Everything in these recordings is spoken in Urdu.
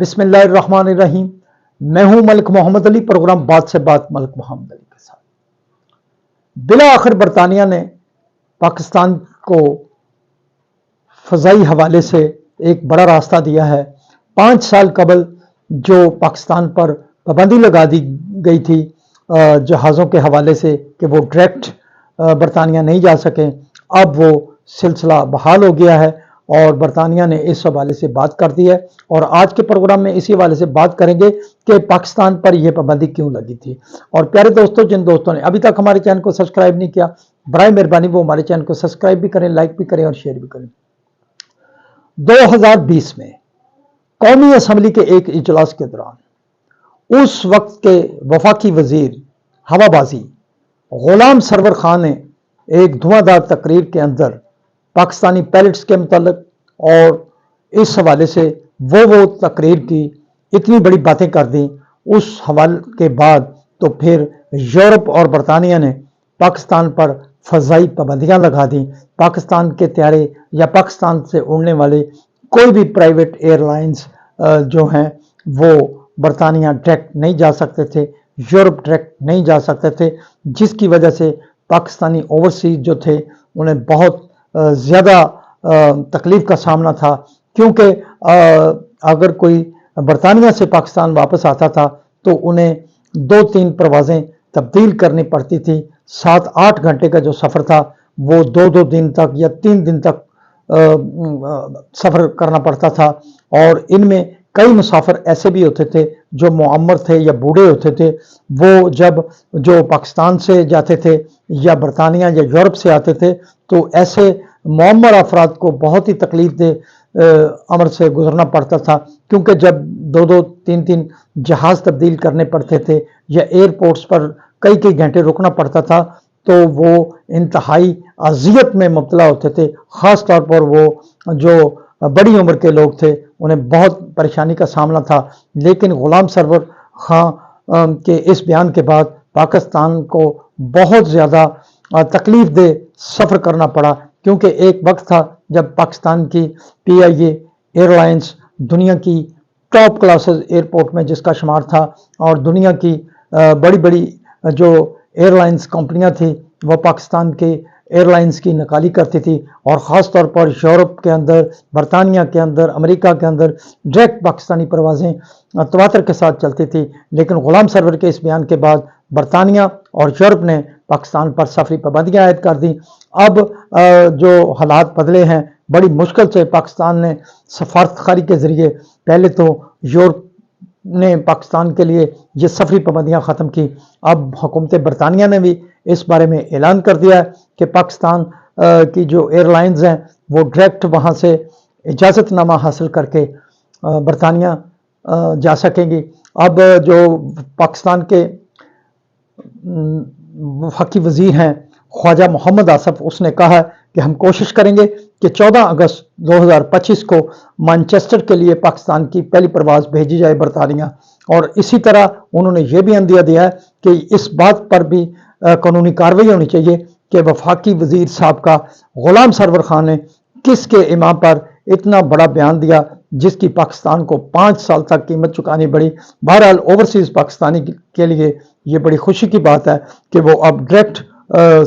بسم اللہ الرحمن الرحیم۔ میں ہوں ملک محمد علی، پروگرام بات سے بات ملک محمد علی کے ساتھ۔ بلا آخر برطانیہ نے پاکستان کو فضائی حوالے سے ایک بڑا راستہ دیا ہے۔ 5 سال قبل جو پاکستان پر پابندی لگا دی گئی تھی جہازوں کے حوالے سے کہ وہ ڈائریکٹ برطانیہ نہیں جا سکیں، اب وہ سلسلہ بحال ہو گیا ہے اور برطانیہ نے اس حوالے سے بات کر دی ہے، اور آج کے پروگرام میں اسی حوالے سے بات کریں گے کہ پاکستان پر یہ پابندی کیوں لگی تھی۔ اور پیارے دوستوں، جن دوستوں نے ابھی تک ہمارے چینل کو سبسکرائب نہیں کیا، برائے مہربانی وہ ہمارے چینل کو سبسکرائب بھی کریں، لائک بھی کریں اور شیئر بھی کریں۔ 2020 میں قومی اسمبلی کے ایک اجلاس کے دوران اس وقت کے وفاقی وزیر ہوا بازی غلام سرور خان نے ایک دھواں دار تقریر کے اندر پاکستانی پائلٹس کے متعلق اور اس حوالے سے وہ تقریر کی اتنی بڑی باتیں کر دیں۔ اس حوالے کے بعد تو پھر یورپ اور برطانیہ نے پاکستان پر فضائی پابندیاں لگا دیں۔ پاکستان کے طیارے یا پاکستان سے اڑنے والے کوئی بھی پرائیویٹ ایئر لائنز جو ہیں وہ برطانیہ ڈائریکٹ نہیں جا سکتے تھے، یورپ ڈائریکٹ نہیں جا سکتے تھے، جس کی وجہ سے پاکستانی اوورسیز جو تھے انہیں بہت زیادہ تکلیف کا سامنا تھا، کیونکہ اگر کوئی برطانیہ سے پاکستان واپس آتا تھا تو انہیں 2-3 پروازیں تبدیل کرنی پڑتی تھی۔ 7-8 گھنٹے کا جو سفر تھا وہ 2 دن تک یا 3 دن تک سفر کرنا پڑتا تھا، اور ان میں کئی مسافر ایسے بھی ہوتے تھے جو معمر تھے یا بوڑھے ہوتے تھے۔ وہ جب جو پاکستان سے جاتے تھے یا برطانیہ یا یورپ سے آتے تھے تو ایسے معمر افراد کو بہت ہی تکلیف دہ امر سے گزرنا پڑتا تھا، کیونکہ جب 2-3 جہاز تبدیل کرنے پڑتے تھے یا ایئرپورٹس پر کئی گھنٹے رکنا پڑتا تھا تو وہ انتہائی اذیت میں مبتلا ہوتے تھے۔ خاص طور پر وہ جو بڑی عمر کے لوگ تھے انہیں بہت پریشانی کا سامنا تھا۔ لیکن غلام سرور خان کے اس بیان کے بعد پاکستان کو بہت زیادہ تکلیف دہ سفر کرنا پڑا، کیونکہ ایک وقت تھا جب پاکستان کی PIA ایئر لائنز دنیا کی ٹاپ کلاسز ایئرپورٹ میں جس کا شمار تھا، اور دنیا کی بڑی جو ایئر لائنز کمپنیاں تھیں وہ پاکستان کے ایئر لائنز کی نقالی کرتی تھی، اور خاص طور پر یورپ کے اندر، برطانیہ کے اندر، امریکہ کے اندر ڈائریکٹ پاکستانی پروازیں تواتر کے ساتھ چلتی تھی۔ لیکن غلام سرور کے اس بیان کے بعد برطانیہ اور یورپ نے پاکستان پر سفری پابندیاں عائد کر دیں۔ اب جو حالات بدلے ہیں، بڑی مشکل سے پاکستان نے سفارتخاری کے ذریعے پہلے تو یورپ نے پاکستان کے لیے یہ سفری پابندیاں ختم کی، اب حکومت برطانیہ نے بھی اس بارے میں اعلان کر دیا ہے کہ پاکستان کی جو ایئر لائنز ہیں وہ ڈائریکٹ وہاں سے اجازت نامہ حاصل کر کے برطانیہ جا سکیں گی۔ اب جو پاکستان کے وفاقی وزیر ہیں خواجہ محمد آصف، اس نے کہا ہے کہ ہم کوشش کریں گے کہ 14 اگست 2025 کو مانچسٹر کے لیے پاکستان کی پہلی پرواز بھیجی جائے برطانیہ، اور اسی طرح انہوں نے یہ بھی عندیہ دیا ہے کہ اس بات پر بھی قانونی کارروائی ہونی چاہیے کہ وفاقی وزیر صاحب کا غلام سرور خان نے کس کے امام پر اتنا بڑا بیان دیا جس کی پاکستان کو 5 سال تک قیمت چکانی پڑی۔ بہرحال اوورسیز پاکستانی کے لیے یہ بڑی خوشی کی بات ہے کہ وہ اب ڈائریکٹ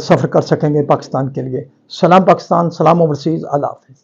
سفر کر سکیں گے پاکستان کے لیے۔ سلام پاکستان، سلام اوورسیز، اللہ حافظ۔